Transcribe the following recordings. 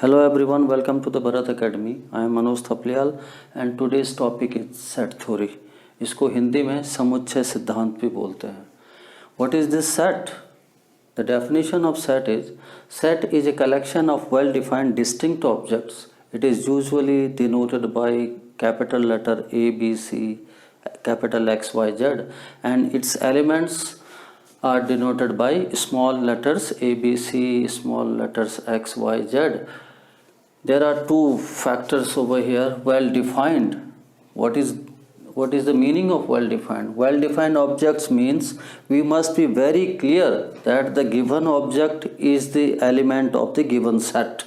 Hello everyone, welcome to the Bharat Academy. I am Manoj Thapliyal and today's topic is set theory. इसको हिंदी में समुच्चय सिद्धांत भी बोलते हैं. What is this set? The definition of set is a collection of well-defined distinct objects. It is usually denoted by capital letter A, B, C, capital X, Y, Z, and its elements are denoted by small letters A, B, C, small letters X, Y, Z. There are two factors over here. Well defined. What is the meaning of well defined? Well defined objects means we must be very clear that the given object is the element of the given set.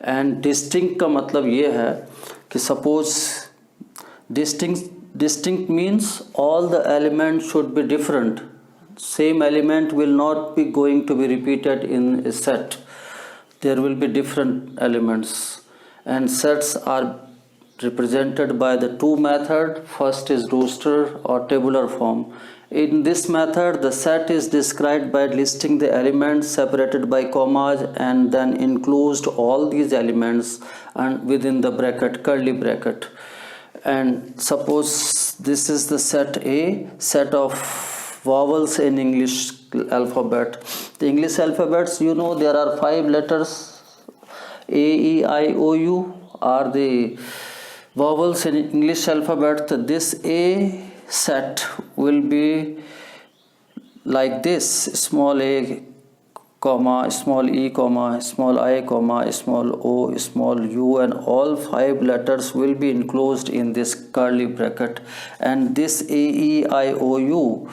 And distinct का मतलब ये है कि suppose distinct means all the elements should be different. Same element will not be going to be repeated in a set. There will be different elements, and sets are represented by the two methods. First is roster or tabular form. In this method, the set is described by listing the elements separated by commas and then enclosed all these elements and within the bracket, curly bracket. And suppose this is the set A, set of vowels in English alphabet. The English alphabets, you know, there are 5 letters. A, E, I, O, U are the vowels in English alphabet. This A set will be like this: small a, comma, small e, comma, small I, comma, small o, small u, and all 5 letters will be enclosed in this curly bracket. And this A, E, I, O, U,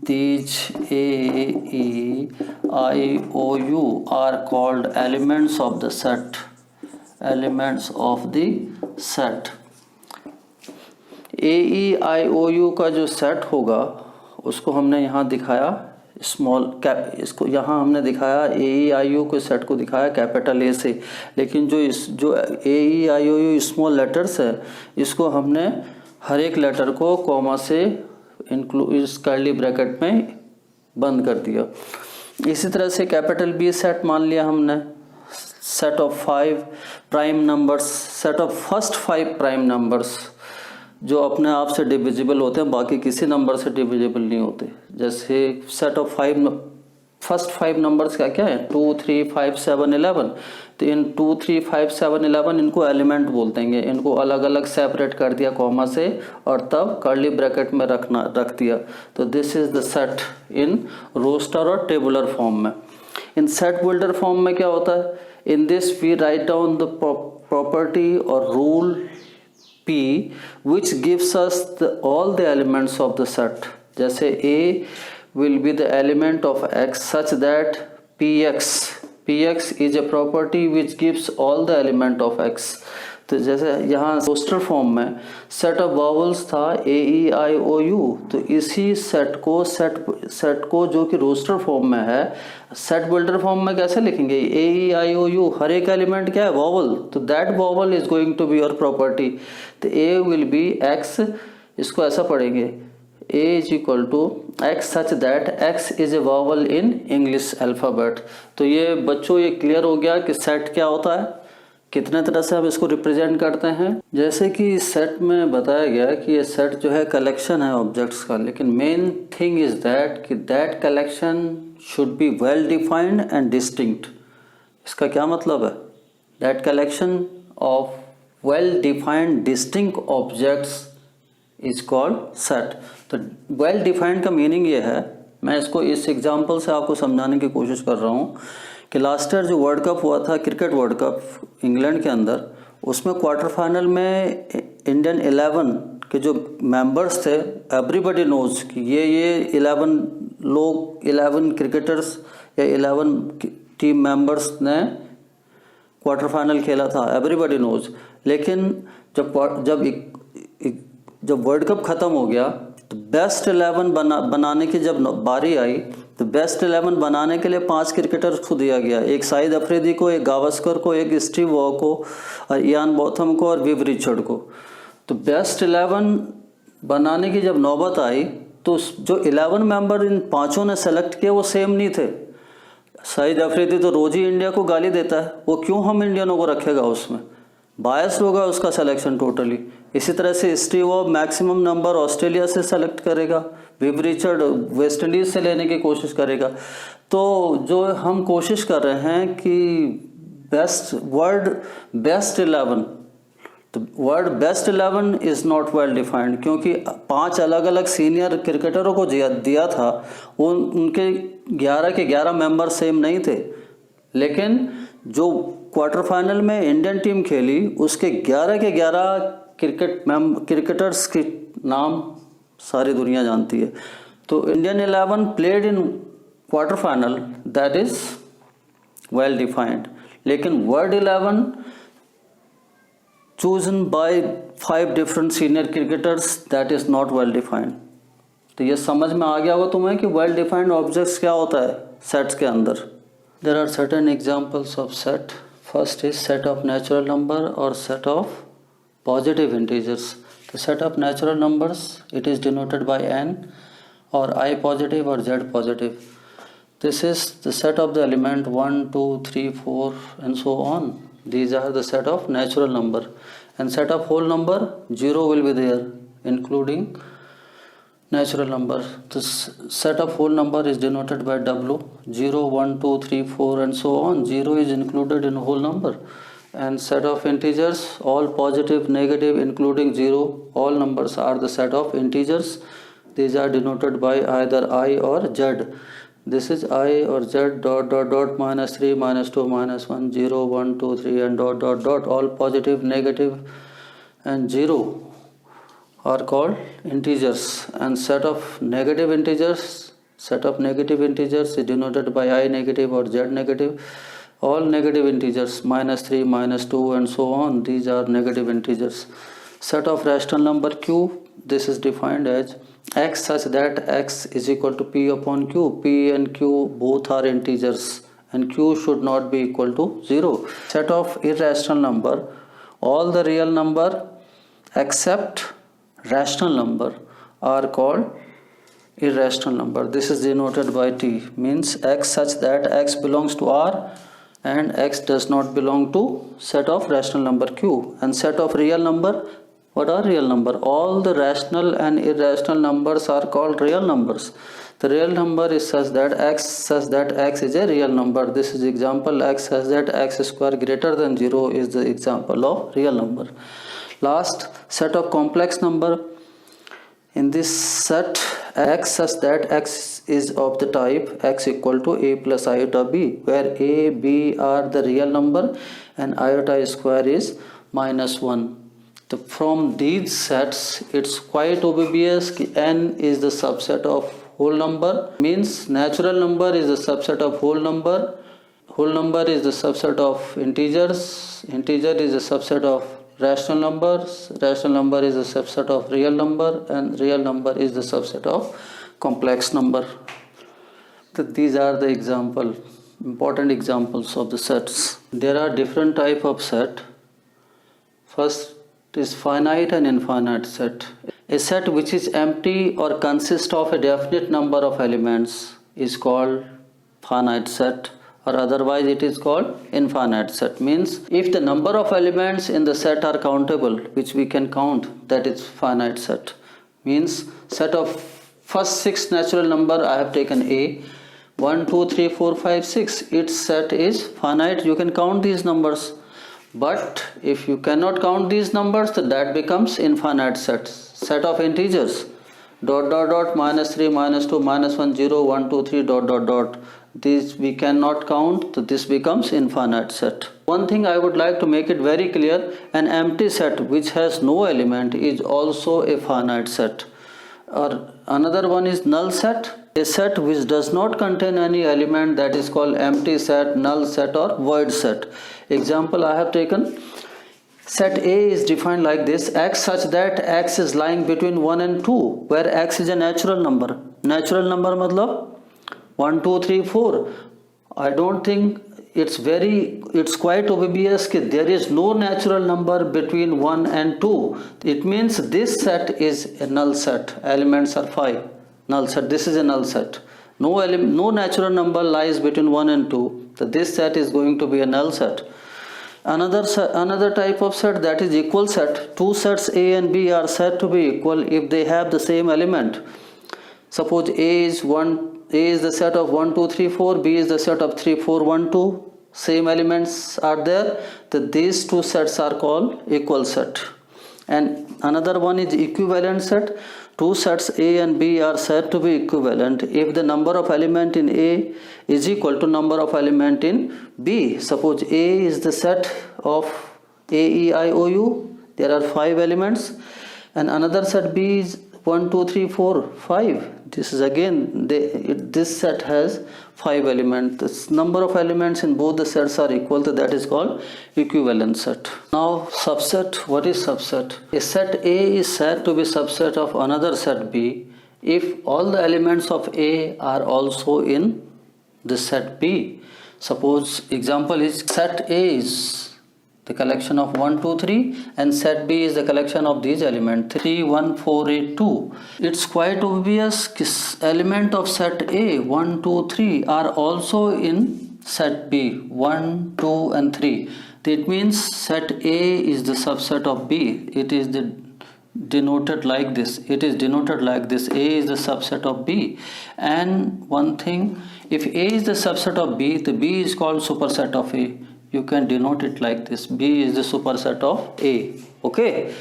these A, E, I, O, U are called elements of the set. Elements of the set. A, E, I, O, U का जो set होगा उसको हमने यहाँ दिखाया small cap, इसको यहाँ हमने दिखाया A, E, I, O के सेट को दिखाया कैपिटल ए से, लेकिन जो A, E, I, O, U small letters है इसको हमने हर एक लेटर को कॉमा से इस कर्ली ब्रैकेट में बंद कर दिया. इसी तरह से कैपिटल बी सेट मान लिया हमने, set of 5 prime numbers, set of first 5 prime numbers जो अपने आप से डिविजिबल होते हैं, बाकी किसी नंबर से डिविजिबल नहीं होते. जैसे सेट ऑफ 5 फर्स्ट 5 नंबर्स क्या है 2, 3, 5, 7, 11. तो इन 2, 3, 5, 7, 11 इनको एलिमेंट बोलते हैं. इनको अलग अलग सेपरेट कर दिया कॉमा से और तब कर्ली ब्रैकेट में रख दिया. तो this is the set in roster और टेबुलर फॉर्म में. इन सेट बिल्डर फॉर्म में क्या होता है? In this we write down the property और rule P which gives us all the elements of the set. जैसे A will be the element of X such that Px is a property which gives all the element of X. तो जैसे यहाँ roster form में set of vowels था A, E, I, O, U, तो इसी set को जो कि रोस्टर फॉर्म में है सेट बिल्डर फॉर्म में कैसे लिखेंगे? A, E, I, O, U हर एक एलिमेंट क्या है? वावल. तो that vowel is going to be your property. तो A विल बी X, इसको ऐसा पढ़ेंगे A is equal to X such that X is a vowel in English alphabet. तो ये बच्चों ये क्लियर हो गया कि सेट क्या होता है, कितने तरह से हम इसको रिप्रेजेंट करते हैं. जैसे कि इस सेट में बताया गया कि ये सेट जो है कलेक्शन है ऑब्जेक्ट्स का, लेकिन मेन थिंग इज दैट कि that collection should be well defined and distinct. इसका क्या मतलब है? That collection of well defined distinct objects is called set. तो वेल डिफाइंड का मीनिंग ये है, मैं इसको इस एग्जाम्पल से आपको समझाने की कोशिश कर रहा हूँ कि लास्ट ईयर जो वर्ल्ड कप हुआ था, क्रिकेट वर्ल्ड कप इंग्लैंड के अंदर, उसमें क्वार्टर फाइनल में इंडियन 11 के जो मेंबर्स थे, एवरीबडी नोज कि ये 11 क्रिकेटर्स या 11 टीम मेंबर्स ने क्वार्टर फाइनल खेला था, एवरीबडी नोज. लेकिन जब वर्ल्ड कप ख़त्म हो गया तो बेस्ट 11 बनाने की जब बारी आई तो बेस्ट 11 बनाने के लिए 5 क्रिकेटर्स को दिया गया. एक शाहिद अफरीदी को, एक गावस्कर को, एक स्टीव वॉ को, और इयान बोथम को और विव रिचर्ड को. तो बेस्ट 11 बनाने की जब नौबत आई तो जो 11 मेंबर इन पांचों ने सेलेक्ट किए वो सेम नहीं थे. सईद अफरीदी तो रोज ही इंडिया को गाली देता है, वो क्यों हम इंडियनों को रखेगा उसमें? बायस होगा उसका सिलेक्शन टोटली। इसी तरह से Steve of maximum number Australia से सेलेक्ट करेगा, विव रिचर्ड वेस्ट इंडीज से लेने की कोशिश करेगा। तो जो हम कोशिश कर रहे हैं कि बेस्ट 11, तो word best 11 is not well defined, क्योंकि 5 अलग अलग सीनियर क्रिकेटरों को दिया था, वो उनके 11 के 11 मेंबर सेम नहीं थे, लेकिन जो क्वार्टर फाइनल में इंडियन टीम खेली उसके 11 के 11 क्रिकेटर्स के नाम सारी दुनिया जानती है। तो Indian 11 played in quarter final, that is well defined. लेकिन word 11 chosen by 5 different senior cricketers, that is not well defined। तो ये समझ में आ गया होगा तुम्हें कि well defined objects क्या होता है सेट्स के अंदर। There are certain examples of set। First is set of natural number or set of positive integers। The set of natural numbers, it is denoted by n or I positive or z positive। This is the set of the element 1, 2, 3, 4 and so on। These are the set of natural number, and set of whole number 0 will be there, including natural number। The set of whole number is denoted by W, 0, 1, 2, 3, 4 and so on। 0 is included in whole number। And set of integers, all positive, negative, including 0, all numbers are the set of integers। These are denoted by either I or Z। This is I or Z dot dot dot minus 3 minus 2 minus 1 0 1 2 3 and dot dot dot, all positive, negative and 0 are called integers। And set of negative integers is denoted by I negative or Z negative, all negative integers minus 3 minus 2 and so on, these are negative integers। Set of rational number Q, this is defined as x such that x is equal to p upon q। p and q both are integers and q should not be equal to 0। Set of irrational number, all the real number except rational number are called irrational number। This is denoted by t, means x such that x belongs to R and x does not belong to set of rational number Q। And set of real number, what are real number? All the rational and irrational numbers are called real numbers। The real number is such that x is a real number। This is example x such that x square greater than 0 is the example of real number। Last, set of complex number। In this set, x such that x is of the type x equal to a plus iota b, where a, b are the real number and iota square is minus 1। So from these sets, it's quite obvious that n is the subset of whole number, means natural number is the subset of whole number is the subset of integers, integer is the subset of rational numbers, rational number is the subset of real number, and real number is the subset of complex number। So these are the important examples of the sets। There are different type of set। First is finite and infinite set। A set which is empty or consists of a definite number of elements is called finite set, or otherwise it is called infinite set। Means if the number of elements in the set are countable, which we can count, that is finite set। Means set of first 6 natural number I have taken A, 1 2 3 4 5 6, its set is finite, you can count these numbers। But if you cannot count these numbers, then that becomes infinite set। Set of integers dot dot dot minus 3 minus 2 minus 1 0 1 2 3 dot dot dot, these we cannot count, so this becomes infinite set। One thing I would like to make it very clear, an empty set which has no element is also a finite set। Or another one is null set, a set which does not contain any element, that is called empty set, null set or void set। Example I have taken, set A is defined like this, x such that x is lying between 1 and 2, where x is a natural number। Natural number matlab 1 2 3 4। I don't think it's quite obvious that there is no natural number between 1 and 2. It means this set is a null set, elements are 5, null set, this is a null set। No natural number lies between 1 and 2. So this set is going to be a null set. Another type of set, that is equal set. Two sets A and B are said to be equal if they have the same element. Suppose A is the set of 1 2 3 4, B is the set of 3 4 1 2. Same elements are there, that these two sets are called equal set. And another one is equivalent set. Two sets A and B are said to be equivalent if the number of element in A is equal to number of element in B. Suppose A is the set of A, E, I, O, U. There are 5 elements, and another set B is 1 2 3 4 5. This is again this set has 5 elements. The number of elements in both the sets are equal, so that is called equivalent set. Now subset. What is subset? A set A is said to be subset of another set B if all the elements of A are also in the set B. Suppose example is set A is the collection of 1 2 3 and set B is the collection of these elements 3 1 4 8 2. It's quite obvious element of set A 1 2 3 are also in set B 1 2 and 3. That means set A is the subset of B. It is denoted like this. It is denoted like this. A is the subset of B. And one thing, if A is the subset of B, the B is called superset of A. You can denote it like this. B is the superset of A. Okay.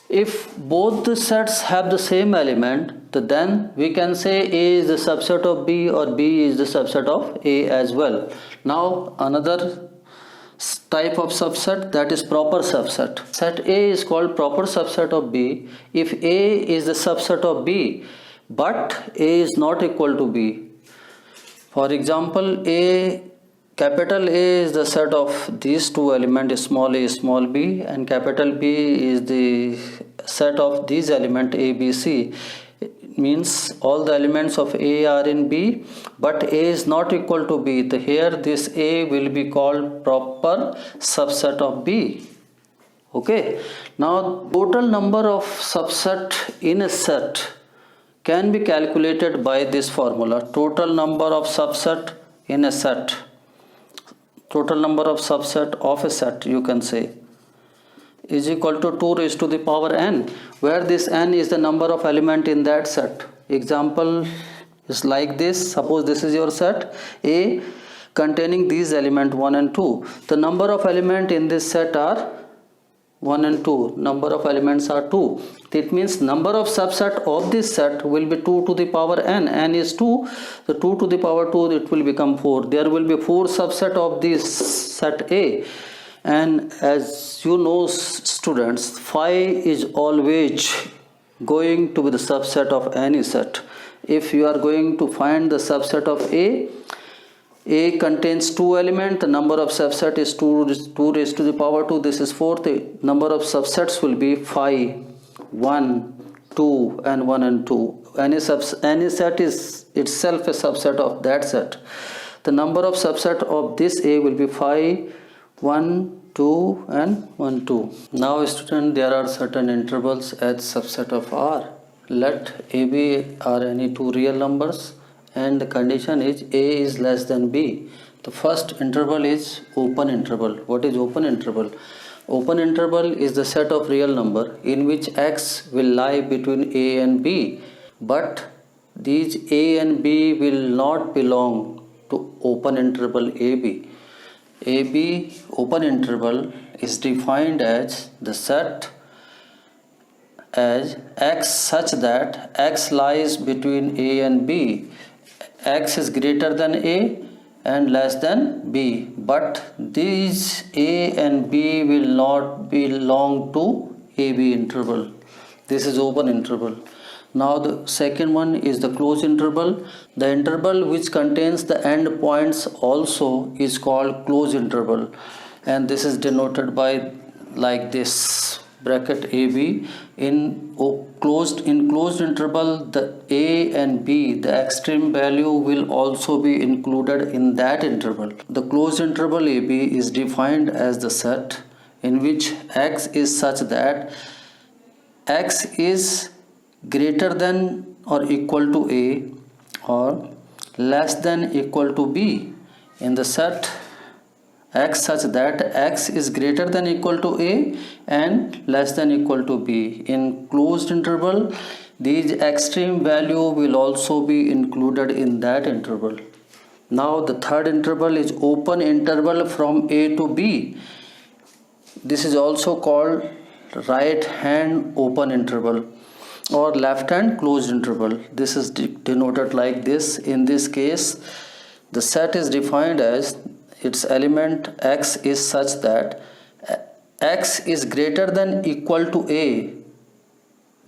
If both the sets have the same element, then we can say A is the subset of B or B is the subset of A as well. Now another type of subset, that is proper subset. Set A is called proper subset of B if A is the subset of B but A is not equal to B. For example, capital A is the set of these two elements, small a, small b, and capital B is the set of these elements A, B, C. It means all the elements of A are in B, but A is not equal to B. Here this A will be called proper subset of B. Okay. Now total number of subset in a set can be calculated by this formula. Total number of subset in a set. Total number of subset of a set, you can say, is equal to 2 raised to the power n, where this n is the number of element in that set. Example is like this. Suppose this is your set A containing these elements 1 and 2. The number of element in this set are 1 and 2. Number of elements are 2. That means number of subset of this set will be 2 to the power n. N is 2. The 2 to the power 2, it will become 4. There will be 4 subset of this set A. And as you know, students, phi is always going to be the subset of any set. If you are going to find the subset of A contains 2 elements, the number of subset is 2 raised to the power 2, this is 4. The number of subsets will be phi 1, 2 and 1 and 2. Any set is itself a subset of that set. The number of subset of this A will be phi 1, 2 and 1, 2. Now student, there are certain intervals as subset of R. Let A be are any two real numbers and the condition is A is less than B. The first interval is open interval. What is open interval? Open interval is the set of real number in which X will lie between A and B, but these A and B will not belong to open interval AB. AB open interval is defined as the set as X such that X lies between A and B. X is greater than A and less than B, but these A and B will not belong to AB interval. This is open interval. Now the second one is the closed interval. The interval which contains the end points also is called closed interval, and this is denoted by like this bracket AB. In closed interval, the A and B, the extreme value will also be included in that interval. The closed interval AB is defined as the set in which X is such that X is greater than or equal to A, or less than equal to b in the set x such that x is greater than equal to a and less than equal to b. In closed interval, these extreme value will also be included in that interval. Now the third interval is open interval from a to b. This is also called right hand open interval or left hand closed interval. This is denoted like this. In this case, the set is defined as its element x is such that x is greater than equal to a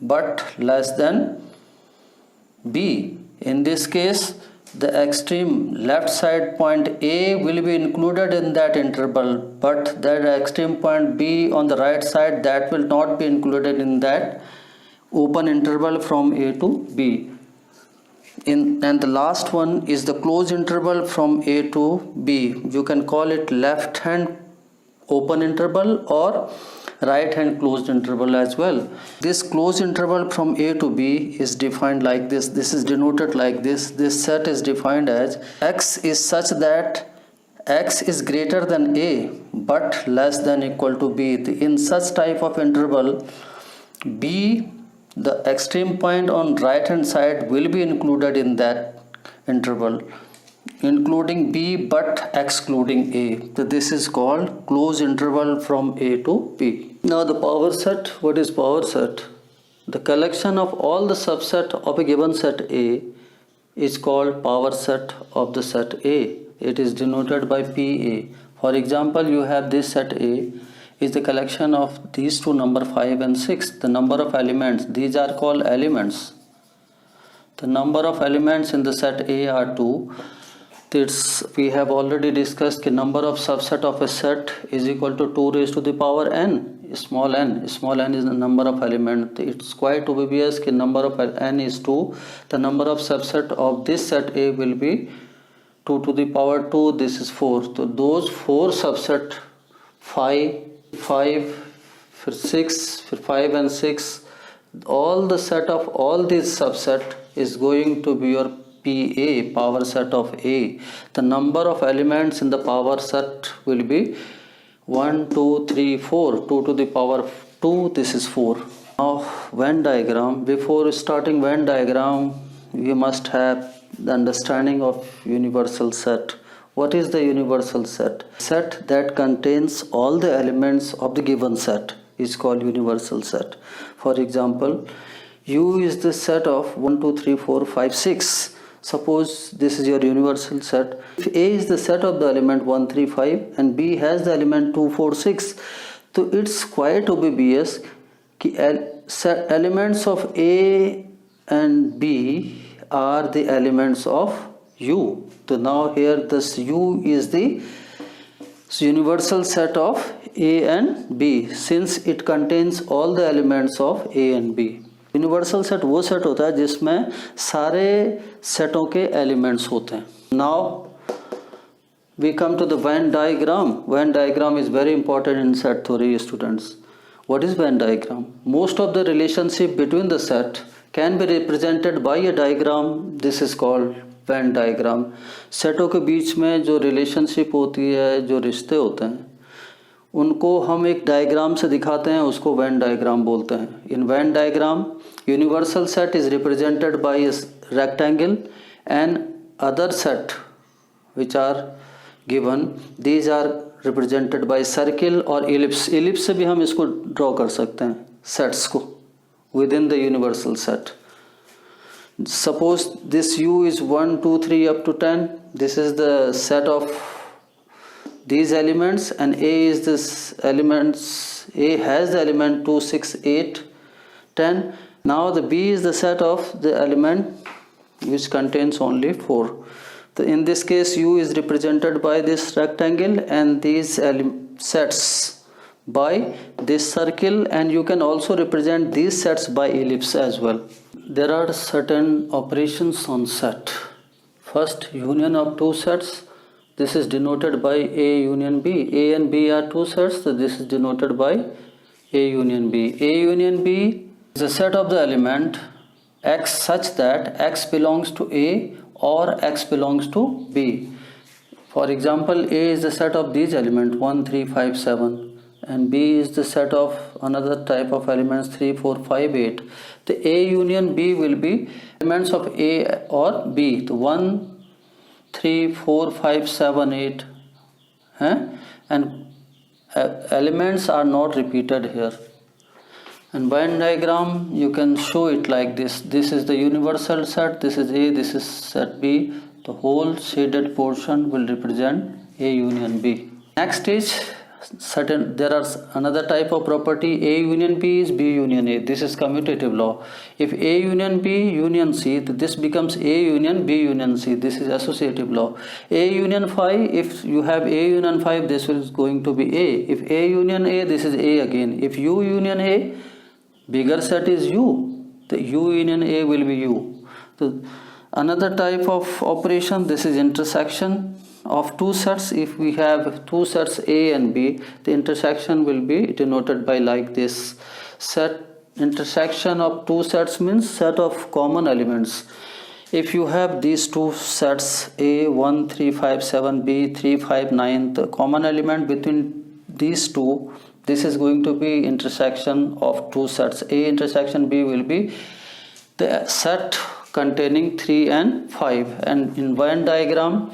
but less than b. In this case, the extreme left side point a will be included in that interval, but that extreme point b on the right side, that will not be included in that open interval from a to b. And the last one is the closed interval from a to b. You can call it left hand open interval or right hand closed interval as well. This closed interval from a to b is defined like this. This is denoted like this. This set is defined as x is such that x is greater than a but less than equal to b. In such type of interval, b, the extreme point on right hand side, will be included in that interval, including b but excluding a. So this is called closed interval from a to b. Now the power set. What is power set? The collection of all the subset of a given set A is called power set of the set A. It is denoted by PA. For example, you have this set A is the collection of these two number 5 and 6. The number of elements, these are called elements. The number of elements in the set A are 2. We have already discussed the number of subset of a set is equal to 2 raised to the power n. Small n is the number of element. It's quite obvious that number of n is 2. The number of subset of this set A will be 2 to the power 2. This is 4. So those 4 subset 5, 6, 5 and 6, all the set of all these subset is going to be your PA, power set of A. The number of elements in the power set will be 1, 2, 3, 4. 2 to the power 2, this is 4. Now Venn diagram. Before starting Venn diagram, we must have the understanding of universal set. What is the universal set? Set that contains all the elements of the given set is called universal set. For example, U is the set of 1, 2, 3, 4, 5, 6. Suppose this is your universal set. If A is the set of the element 1, 3, 5 and B has the element 2, 4, 6, so it's quite obvious that elements of A and B are the elements of U. So now here this U is the universal set of A and B since it contains all the elements of A and B. Universal set वो set होता है जिसमें सारे सेटों के elements होते हैं. Now we come to the Venn diagram. Venn diagram is very important in set theory students. What is Venn diagram? Most of the relationship between the set can be represented by a diagram. This is called Venn diagram. सेटों के बीच में जो relationship होती है, जो रिश्ते होते हैं, उनको हम एक डायग्राम से दिखाते हैं, उसको वेन डायग्राम बोलते हैं. In Venn diagram universal set is represented by rectangle and other set which are given these are represented by circle और इलिप्स. इलिप्स से भी हम इसको ड्रॉ कर सकते हैं सेट्स को with in the universal set. Suppose this U is 1, 2, 3 up to 10. This is the set of these elements and A is this elements. A has the element 2, 6, 8, 10. Now the B is the set of the element which contains only 4. So in this case U is represented by this rectangle and these sets by this circle, and you can also represent these sets by ellipse as well. There are certain operations on set. First, union of two sets. This is denoted by A union B. A and B are two sets, so this is denoted by A union B. A union B is a set of the element X such that X belongs to A or X belongs to B. For example, A is the set of these elements 1, 3, 5, 7, and B is the set of another type of elements 3, 4, 5, 8. The A union B will be elements of A or B. The 1, 3, 4, 5, 7, 8, and elements are not repeated here. And Venn diagram, you can show it like this. This is the universal set, this is A, this is set B. The whole shaded portion will represent A union B. Next is there are another type of property. A union B is B union A. This is commutative law. If A union B union C, this becomes A union B union C. This is associative law. A union phi, if you have A union phi, this is going to be A. If A union A, this is A again. If U union A, bigger set is U. The U union A will be U. So another type of operation, this is intersection of two sets. If we have two sets A and B, the intersection will be denoted by like this. Set intersection of two sets means set of common elements. If you have these two sets A 1, 3, 5, 7, B 3, 5, 9, the common element between these two, this is going to be intersection of two sets. A intersection B will be the set containing 3 and 5. And in Venn diagram,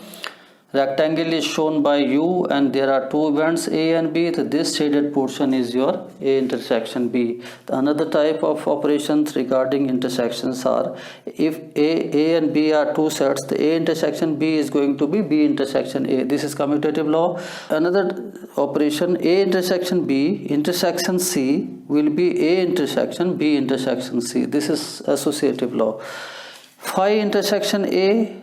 rectangle is shown by U and there are two events A and B. So this shaded portion is your A intersection B. Another type of operations regarding intersections are, if A and B are two sets, the A intersection B is going to be B intersection A. This is commutative law. Another operation, A intersection B intersection C will be A intersection B intersection C. This is associative law. Phi intersection A,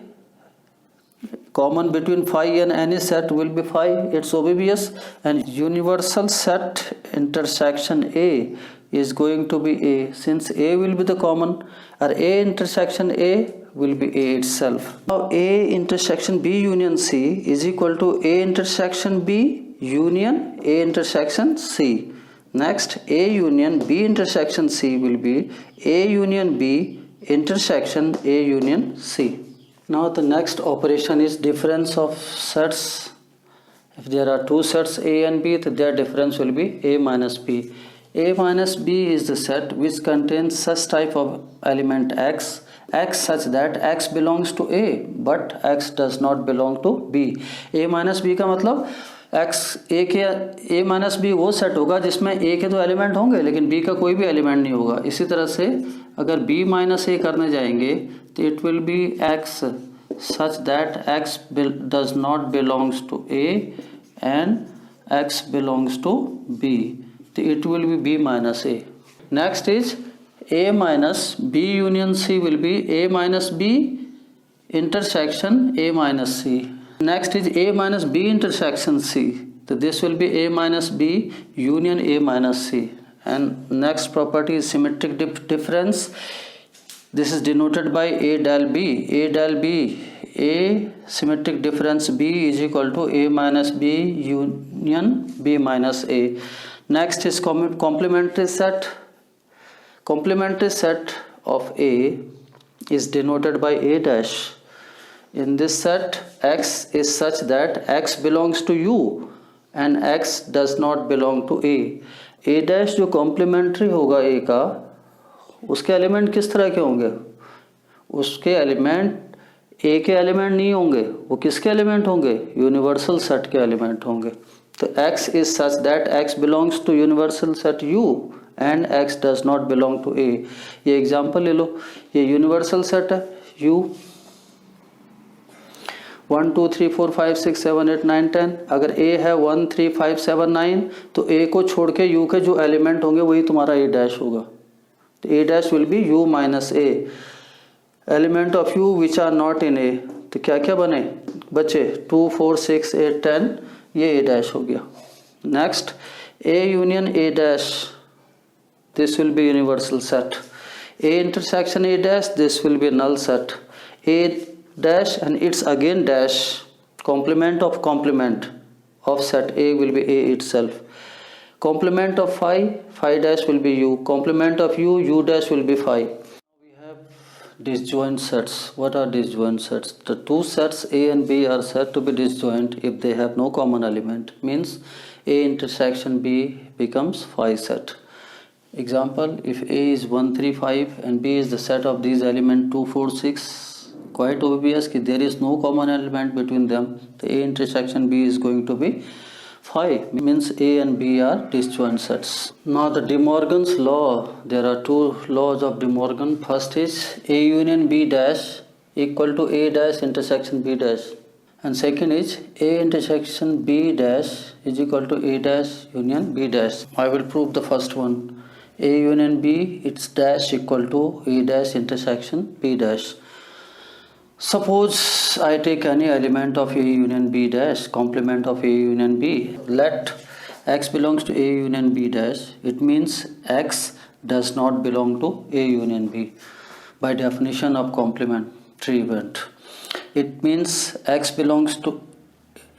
common between phi and any set will be phi, it's obvious. And universal set intersection A is going to be A, since A will be the common, or A intersection A will be A itself. Now A intersection B union C is equal to A intersection B union A intersection C. Next, A union B intersection C will be A union B intersection A union C. Now the next operation is difference of sets. If there are two sets A and B, their difference will be A minus B. A minus B is the set which contains such type of element X such that X belongs to A but X does not belong to B. A minus B का मतलब X A के A minus B वो set होगा जिसमें A के दो element होंगे लेकिन B का कोई भी एलिमेंट नहीं होगा. इसी तरह से अगर B माइनस A करने जाएंगे तो it will be X such that X does not belongs to A and X belongs to B. So it will be B minus A. Next is A minus B union C will be A minus B intersection A minus C. Next is A minus B intersection C. So this will be A minus B union A minus C. And next property is symmetric difference. This is denoted by A del B. A del B, A symmetric difference B is equal to A minus B union B minus A. Next is complementary set. Complementary set of A is denoted by A dash. In this set, X is such that X belongs to U and X does not belong to A. A dash जो complementary होगा A का, उसके element किस तरह के होंगे? उसके element A के एलिमेंट नहीं होंगे, वो किसके एलिमेंट होंगे? यूनिवर्सल सेट के एलिमेंट होंगे. तो X is such that X belongs to universal set U and X does not belong to A. ये एग्जाम्पल ले लो. ये यूनिवर्सल सेट है U 1 2 3 4 5 6 7 8 9 10. अगर A है 1 3 5 7 9 तो A को छोड़ के U के जो एलिमेंट होंगे वही तुम्हारा A डैश होगा. तो A dash will be U minus A. Element of U which are not in A. तो क्या क्या बने बचे 2 4 6 8 10. ये A dash हो गया. Next A union A dash. This will be universal set. A intersection A dash. This will be null set. A dash and its again dash. Complement of set A will be A itself. Complement of phi dash will be U. Complement of U dash will be phi. We have Disjoint sets. What are disjoint sets? The two sets A and B are said to be disjoint if they have no common element. Means A intersection B becomes phi set. Example, if A is 1, 3, 5 and B is the set of these elements 2, 4, 6, quite obvious that there is no common element between them. The A intersection B is going to be phi, means A and B are disjoint sets. Now the De Morgan's law, there are two laws of De Morgan. First is A union B dash equal to A dash intersection B dash, and second is A intersection B dash is equal to A dash union B dash. I will prove the first one. A union B, its dash equal to A dash intersection B dash. Suppose I take any element of A union B dash, complement of A union B. Let X belongs to A union B dash. It means X does not belong to A union B by definition of complementary event. It means X belongs to,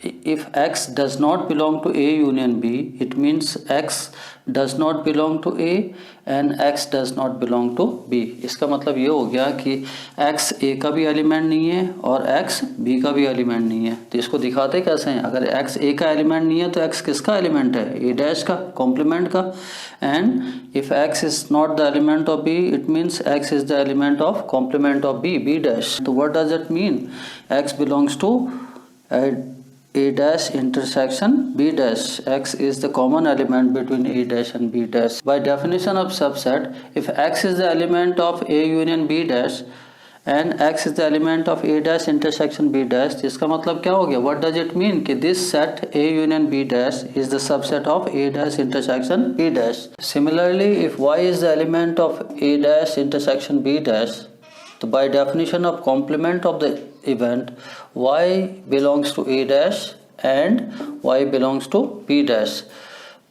if X does not belong to A union B, it means X does not belong to A and X does not belong to B. इसका मतलब ये हो गया कि X A का भी element नहीं है और X B का भी एलिमेंट नहीं है. तो इसको दिखाते कैसे हैं? अगर X A का एलिमेंट नहीं है तो X किसका एलिमेंट है? A डैश का, कॉम्प्लीमेंट का. And if X is not the element of B, it means X is the element of complement of B, B dash. So what does it mean? X belongs to A dash intersection B dash. X is the common element between A dash and B dash. By definition of subset, if X is the element of A union B dash and X is the element of A dash intersection B dash, इसका मतलब क्या हो गया? What does it mean? कि this set A union B dash is the subset of A dash intersection B dash. Similarly, if Y is the element of A dash intersection B dash, so by definition of complement of the event, Y belongs to A dash and Y belongs to B dash.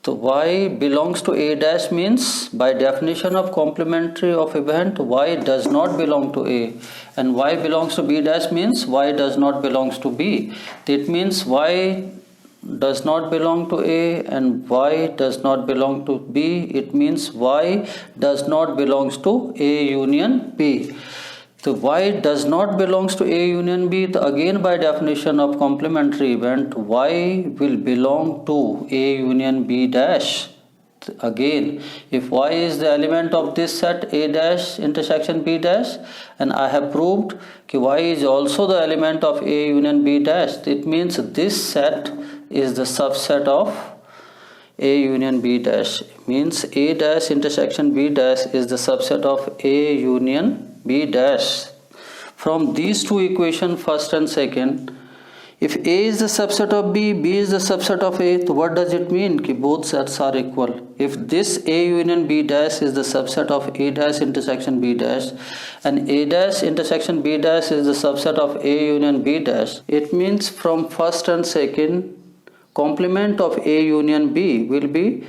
So Y belongs to A dash means by definition of complementary of event, Y does not belong to A, and Y belongs to B dash means Y does not belongs to B. That means Y does not belong to A and Y does not belong to B. It means Y does not belongs to A union B. So Y does not belongs to A union B. So again by definition of complementary event, Y will belong to A union B dash. So again, if Y is the element of this set A dash intersection B dash, and I have proved that Y is also the element of A union B dash, it means this set is the subset of A union B dash. Means A dash intersection B dash is the subset of A union B dash. From these two equations, first and second, if A is the subset of B, B is the subset of A, so what does it mean? Ki both sets are equal. If this A union B dash is the subset of A dash intersection B dash and A dash intersection B dash is the subset of A union B dash, it means from first and second, complement of A union B will be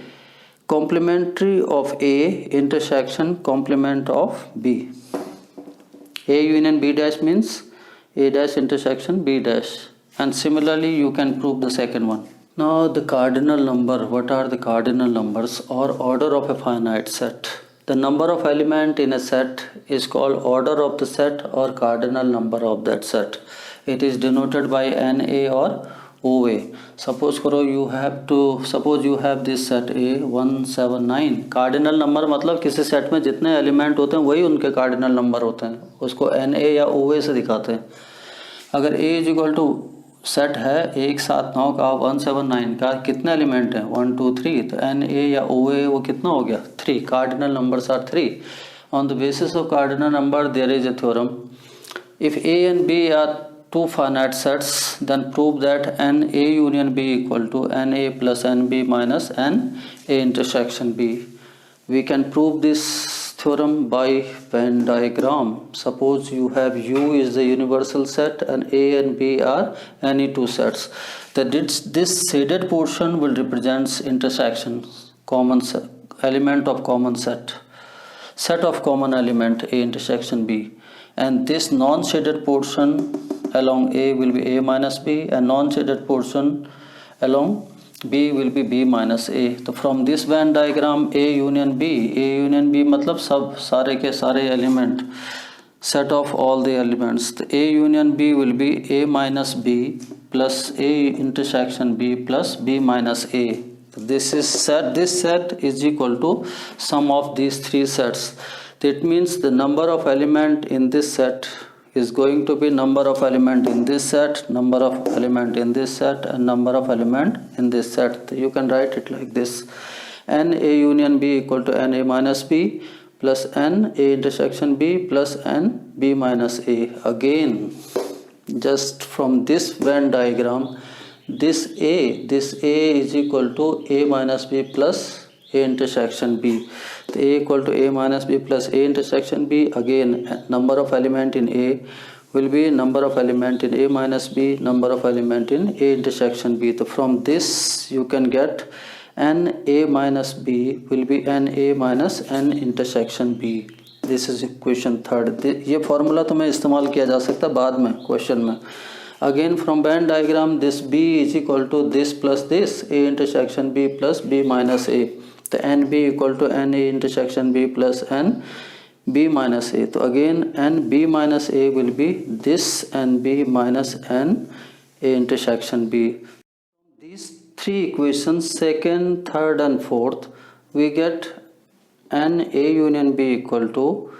complementary of A intersection complement of B. A union B dash means A dash intersection B dash, and similarly you can prove the second one. Now the cardinal number. What are the cardinal numbers or order of a finite set? The number of element in a set is called order of the set or cardinal number of that set. It is denoted by NA or OA. Suppose you have this set A 179. Cardinal number मतलब किसी set में जितने element होते हैं वही उनके cardinal number होते हैं, उसको NA या OA से दिखाते हैं. अगर A is equal to set है 179 का 179 का कितने एलिमेंट हैं 1 2 3, तो NA या OA वो कितना हो गया 3. Cardinal numbers are 3. On the basis of cardinal number there is a theorem. If A and B are two finite sets, then prove that NA union B equal to NA plus NB minus NA intersection B. We can prove this theorem by Venn diagram. Suppose you have U is the universal set and A and B are any two sets. That this shaded portion will represent intersection, common set, element of common set of common element A intersection B, and this non-shaded portion along A will be A minus B and non-shaded portion along B will be B minus A. तो from this Venn diagram A union B मतलब सब सारे के सारे element set of all the elements. The A union B will be A minus B plus A intersection B plus B minus A. This set is equal to sum of these three sets. That means the number of element in this set is going to be number of element in this set, number of element in this set, and number of element in this set. You can write it like this: n A union B equal to n A minus B plus n A intersection B plus n B minus A. Again, just from this Venn diagram, this A is equal to A minus B plus A intersection B. The A equal to A minus B plus A intersection B. Again, number of element in A will be number of element in A minus B, number of element in A intersection B. So from this you can get n A minus B will be n A minus n intersection B. This is equation third. ये formula तो मैं इस्तेमाल किया जा सकता बाद में question में. Again from Venn diagram, this B is equal to this plus this, A intersection B plus B minus A. The NB equal to NA intersection B plus N B minus A. So again NB minus A will be this NB minus N A intersection B. These three equations, second, third and fourth, we get NA union B equal to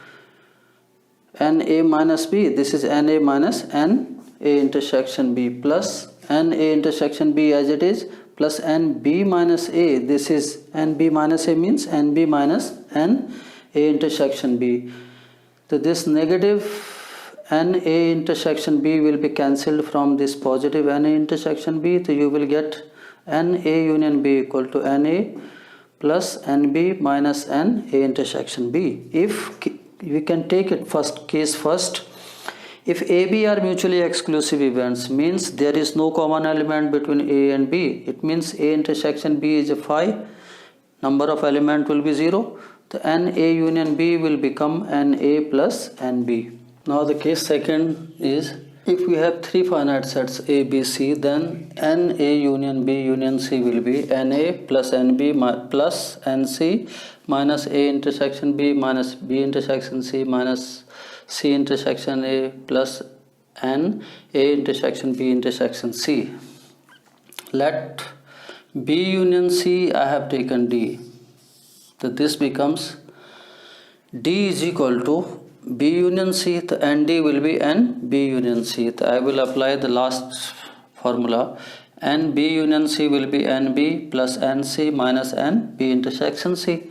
NA minus B. This is NA minus N A intersection B plus NA intersection B as it is plus NB minus A. This is NB minus A means NB minus N A intersection B. So this negative NA intersection B will be cancelled from this positive NA intersection B. So you will get NA union B equal to NA plus NB minus N A intersection B. If we can take it case first. If AB are mutually exclusive events, means there is no common element between A and B. It means A intersection B is a phi, number of element will be 0. The NA union B will become NA plus NB. Now the case second is, if we have three finite sets A, B, C, then NA union B union C will be NA plus NB plus NC minus A intersection B minus B intersection C minus C intersection A plus N A intersection B intersection C. Let B union C, I have taken D. So this becomes D is equal to B union C, the ND will be N B union C. So I will apply the last formula. N B union C will be NB plus NC minus N B intersection C.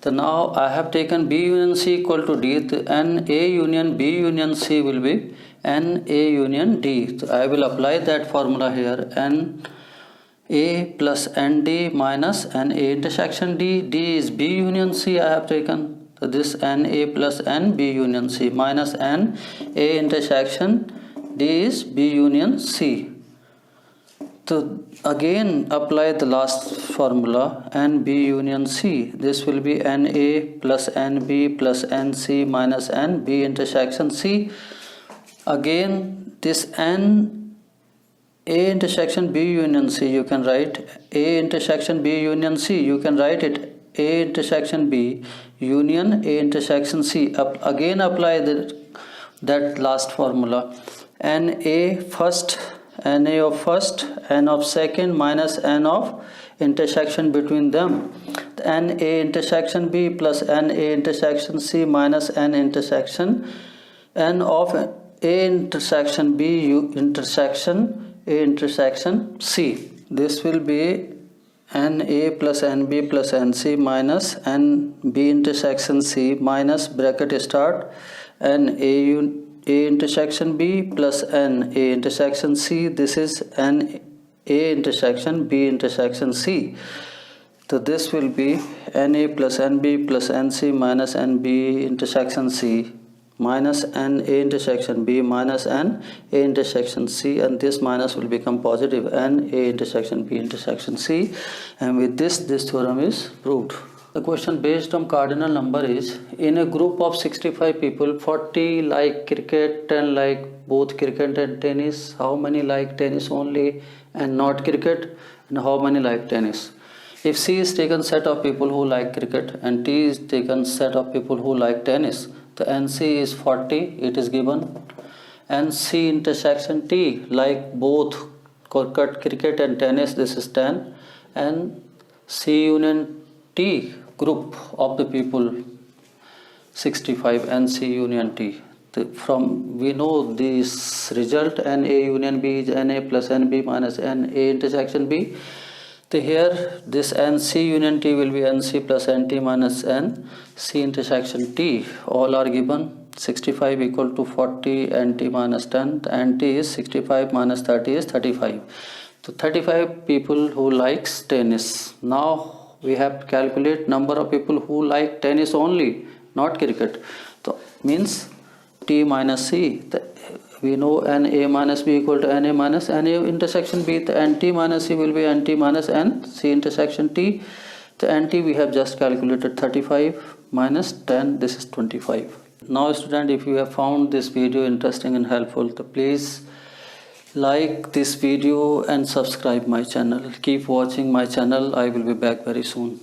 So now I have taken B union C equal to D. The NA union B union C will be NA union D. So I will apply that formula here. NA plus ND minus NA intersection D. D is B union C I have taken. So this NA plus NB union C minus NA intersection D is B union C. So again apply the last formula NB union C. This will be NA plus NB plus NC minus NB intersection C. Again this NA intersection B union C, you can write A intersection B union C. You can write it A intersection B union A intersection C. Again apply that last formula. NA first, NA of first, N of second minus N of intersection between them. NA intersection B plus NA intersection C minus N intersection N of A intersection B intersection A intersection C. This will be NA plus NB plus NC minus NB intersection C minus bracket start NA A intersection B plus N A intersection C. This is N A intersection B intersection C. So this will be NA plus NB plus NC minus NB intersection C minus NA intersection B minus NA intersection C, and this minus will become positive NA intersection B intersection C, and with this theorem is proved. The question based on cardinal number is, in a group of 65 people, 40 like cricket, 10 like both cricket and tennis. How many like tennis only and not cricket, and how many like tennis? If C is taken set of people who like cricket and T is taken set of people who like tennis, The NC is 40, it is given. NC intersection T, like both cricket and tennis, this is 10. And C union T, group of the people, 65. NC union T. From we know this result, NA union B is NA plus NB minus NA intersection B. So here this NC union T will be NC plus NT minus NC intersection T. All are given. 65 equal to 40 NT minus 10. NT is 65 minus 30 is 35. So 35 people who likes tennis. Now we have to calculate number of people who like tennis only, not cricket. So means T minus C. We know NA minus B equal to NA minus NA intersection B. The NT minus C will be NT minus NC intersection T. The NT we have just calculated 35 minus 10. This is 25. Now student, if you have found this video interesting and helpful, so please like this video and subscribe my channel. Keep watching my channel. I will be back very soon.